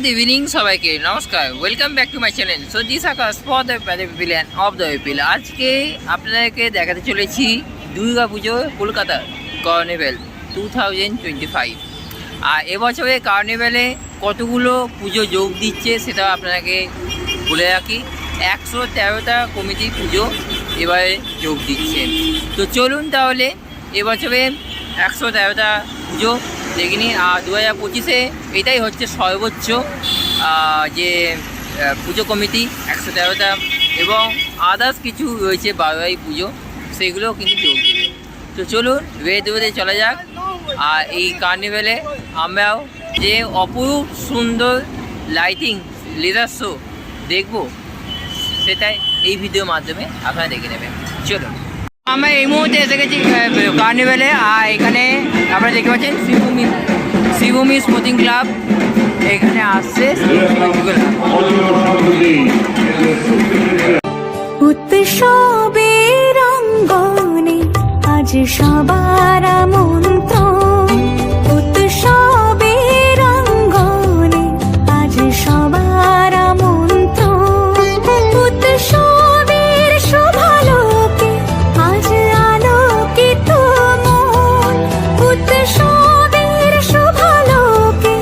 Good evening সবাইকে নমস্কার, welcome back to my channel. So this Akash for the pavilion of the appeal. আজকে আপনাদেরকে দেখাতে চলেছি দুর্গা পুজো কলকাতা কার্নিভ্যাল 2025। আর এবছরে কার্নিভ্যালে কতগুলো পুজো যোগ দিচ্ছে সেটা আপনাকে বলে রাখি। 113টা কমিটি পুজো এবারে যোগ দিচ্ছে। তো চলুন তাহলে এবছরে 113টা পুজো দেখিনি। আর 2025-এ এটাই হচ্ছে সর্বোচ্চ যে পুজো কমিটি 113টা, এবং আদার্স কিছু রয়েছে বারোয়ারি পুজো, সেগুলোও কিন্তু যোগ দেবে। তো চলুন বেদে চলা যাক। আর এই কার্নিভ্যালে আমরাও যে অপরূপ সুন্দর লাইটিং লেজার শো দেখব, সেটাই এই ভিডিওর মাধ্যমে আপনারা দেখে নেবেন। চলুন, আমরা এই মুহূর্তে এসে গেছি কার্নিভ্যালে। আর এখানে আপনারা দেখতে পাচ্ছেন শিবভূমি স্মোকিং ক্লাব এখানে আসছে। উৎসবের অঙ্গনে আজ সবার আমন্ত্রণ, উৎসবের অঙ্গনে আজ সবার আমন্ত্রণ, উৎসবের শোভালোকে আজ আলোকিত মন, উৎসবের শোভালোকে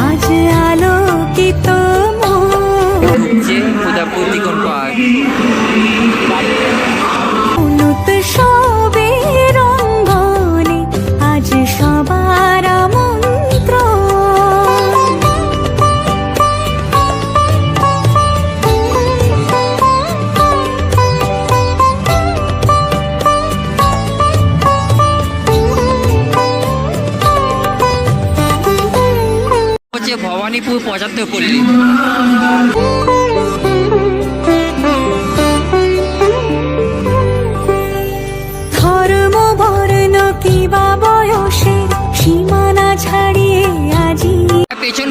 আজ আলোকিত মন। প্রতিকোণ পার্ক উৎসবের অঙ্গনে আজ সবার আমন্ত্রণ। হচ্ছে ভবানীপুর 75 পল্লী। ধর্ম বর্ণ কিবা বয়সের সীমানা ছাড়িয়ে আজি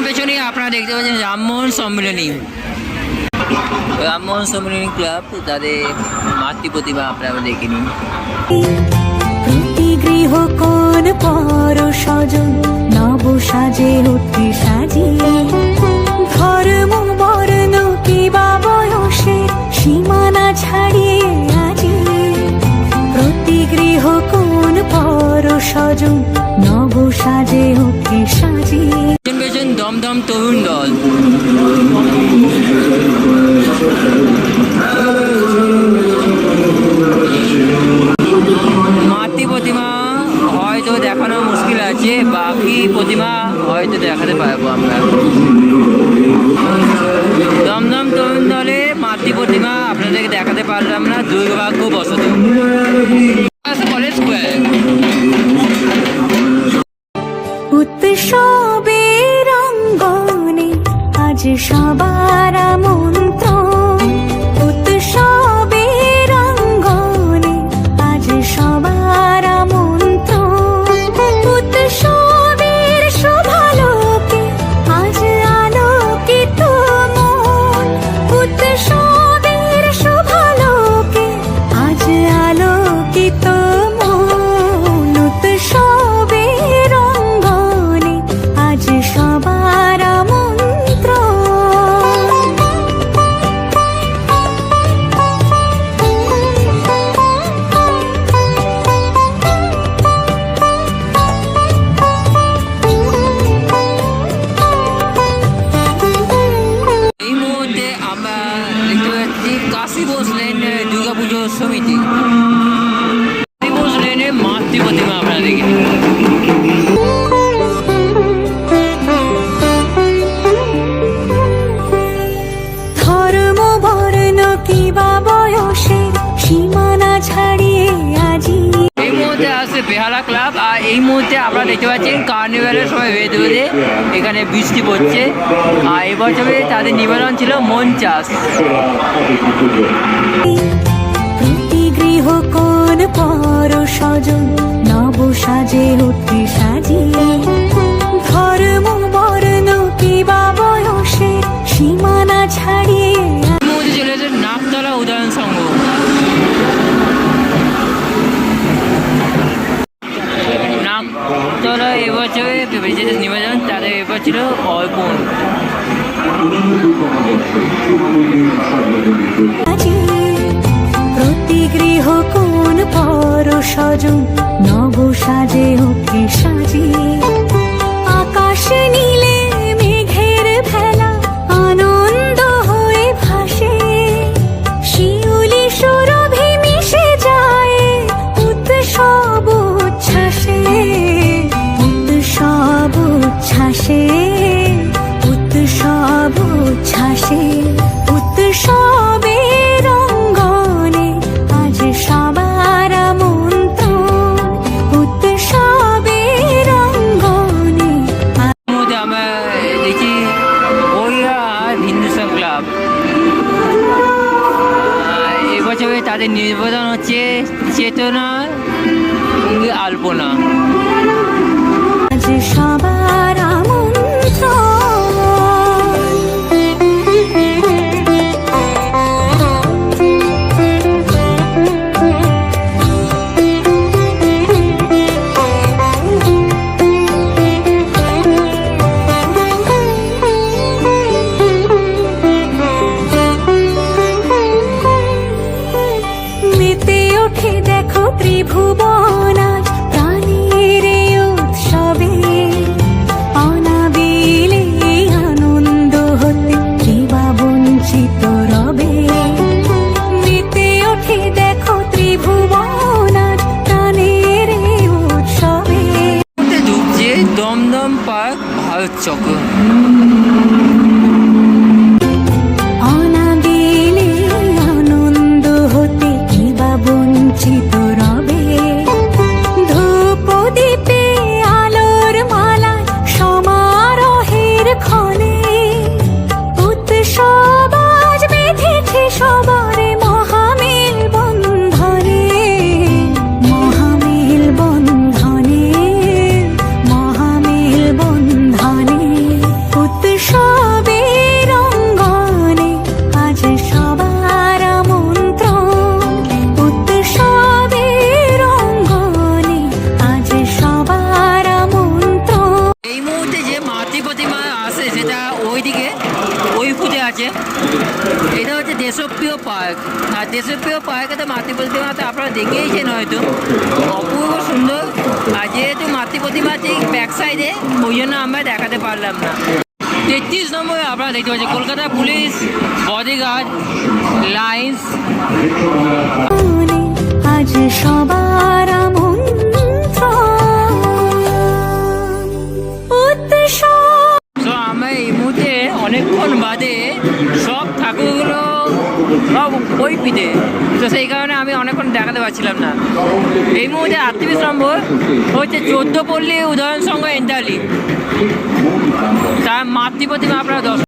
পেছনে আপনারা দেখতে পাচ্ছেন রামমোহন সম্মিলনী ক্লাব, তাদের মাতৃ প্রতিভা আপনারা দেখে নিন। প্রতি গৃহ কোন পর স্বজন নব সাজে উঠে সাজিয়ে, ধর্ম বর্ণ কিবা বয়সের সীমানা ছাড়িয়ে আজি, প্রতি গৃহ কোন পর স্বজন নব সাজে উঠে সাজিয়ে। পেছন দমদম তরুণ দল। মাতৃ প্রতিমা হয়তো দেখানো মুশকিল আছে, বাকি প্রতিমা হয়তো দেখাতে পারবো আমরা। দমদম তরুণ দলে মাতৃ প্রতিমা আপনাদেরকে দেখাতে পারলাম না, দুর্ভাগ্যবশত। College square. উৎসবের অঙ্গনে আজ সবার আমন্ত্রণ, উৎসবের অঙ্গনে আজ সবার আমন্ত্রণ, উৎসবের শোভালোকে আজ আলোকিত মন, উৎসবের শোভালোকে আজ আলোকিত মন, উৎসবের অঙ্গনে আজ সবার আমন্ত্রণ। এই মুহূর্তে আমরা দেখতে পাচ্ছি কাশী বোস লেন দুর্গা পুজো সমিতি। কাশী বোস লেনের মাতৃ প্রতিমা আপনারা দেখে নিন। ধর্ম বর্ণ কিবা বয়সের সীমানা ছাড়িয়ে আজি। এই মুহূর্তে আসছে বেহালা ক্লাব। আর এই মুহূর্তে আপনারা দেখতে পাচ্ছেন কার্নিভ্যালের সময় বেদে এখানে বৃষ্টি পড়ছে। আর এবছরে তাদের নিবেদন ছিল মন চাষ। প্রতি গৃহ কোন পর স্বজন নব সাজে উঠে সাজিয়ে, ধর্ম বর্ণ কিবা বয়সের সীমানা ছাড়িয়ে। এই মুহূর্তে চলে এসেছে নাকতলা উদয়ন সংঘ। নাকতলা এবছরে নিবেদন তাদের এবার ছিল অর্পণ। আজি প্রতি গৃহ কোন পর স্বজন নব সাজে ওঠে সাজিয়ে আকাশ নীলে মেঘের ভেলা আনন্দ হয়ে ভাসে শিউলি সুরভি মিশে যায় উৎসব উচ্ছ্বাসে উৎসব উচ্ছ্বাসে উৎসব উচ্ছ্বাসে উৎসবের অঙ্গনে আজ সবার আমন্ত্রণ উৎসবের অঙ্গনে মধ্যে আমরা দেখি ওইরা হিন্দুস্তান ক্লাব এবছরে তাদের নিবেদন হচ্ছে চেতনা আলপনা। আজ সবার মেতে ওঠে দেখো ত্রিভুবন আজ প্রাণের এই উৎসবে অনাবিলে আনন্দ হতে কে বা বঞ্চিত রবে মেতে ওঠে দেখো ত্রিভুবন আজ প্রাণের এই উৎসবে ঢুকছে দমদম পার্ক ভারত চক্র। অনাবিলে আনন্দ হতে কে বা বঞ্চিত রবে ধূপ দীপে আলোর মালা সমারোহের ক্ষণে উৎসব আজ বেঁধেছে সবার মহামেল বন্ধনে মহামেল বন্ধনে মহামেল বন্ধনে উৎসবের অঙ্গনে আজ সবার আমন্ত্রণ উৎসবের অঙ্গনে আজ সবার আমন্ত্রণ এই মুহূর্তে যে মাতৃ প্রতিমা আছে সেটা ওইদিকে ওই ফুটে আছে। এটা হচ্ছে দেশপ্রিয় পার্ক, আর দেশপ্রিয় পার্কে তো মাতৃ প্রতিমাতে আপনারা দেখেইছেন হয়তো, অপূর্ব সুন্দর। আর যেহেতু মাতৃ প্রতিমা ঠিক ব্যাক সাইডে ওই জন্য আমরা দেখাতে পারলাম না। 33 নম্বরে আপনারা দেখতে পাচ্ছেন কলকাতা পুলিশ বডিগার্ড লাইন্স। আজ সবার আমন্ত্রণ উৎসব তো আমরা এই মুহূর্তে অনেকক্ষণ বাদে সব ঠাকুরগুলো সব ওই পিঠে, তো সেই কারণে আমি অনেকক্ষণ দেখাতে পারছিলাম না। এই মুহূর্তে 38 নম্বর হচ্ছে 14 পল্লী উদয়ন সংঘ এন্টালি, তার মাতৃ প্রতিমা আপনারা দর্শন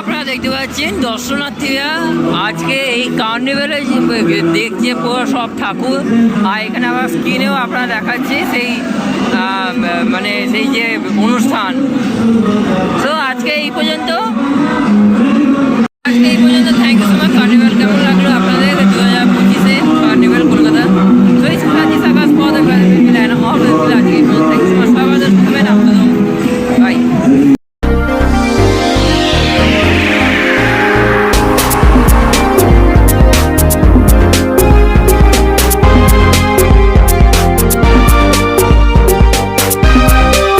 আপনারা দেখতে পাচ্ছেন দর্শনার্থীরা আজকে এই কার্নিভ্যালে দেখছে পুরো সব ঠাকুর। আর এখানে আবার স্ক্রিনেও আপনারা দেখাচ্ছে সেই মানে সেই যে অনুষ্ঠান। তো আজকে এই পর্যন্ত।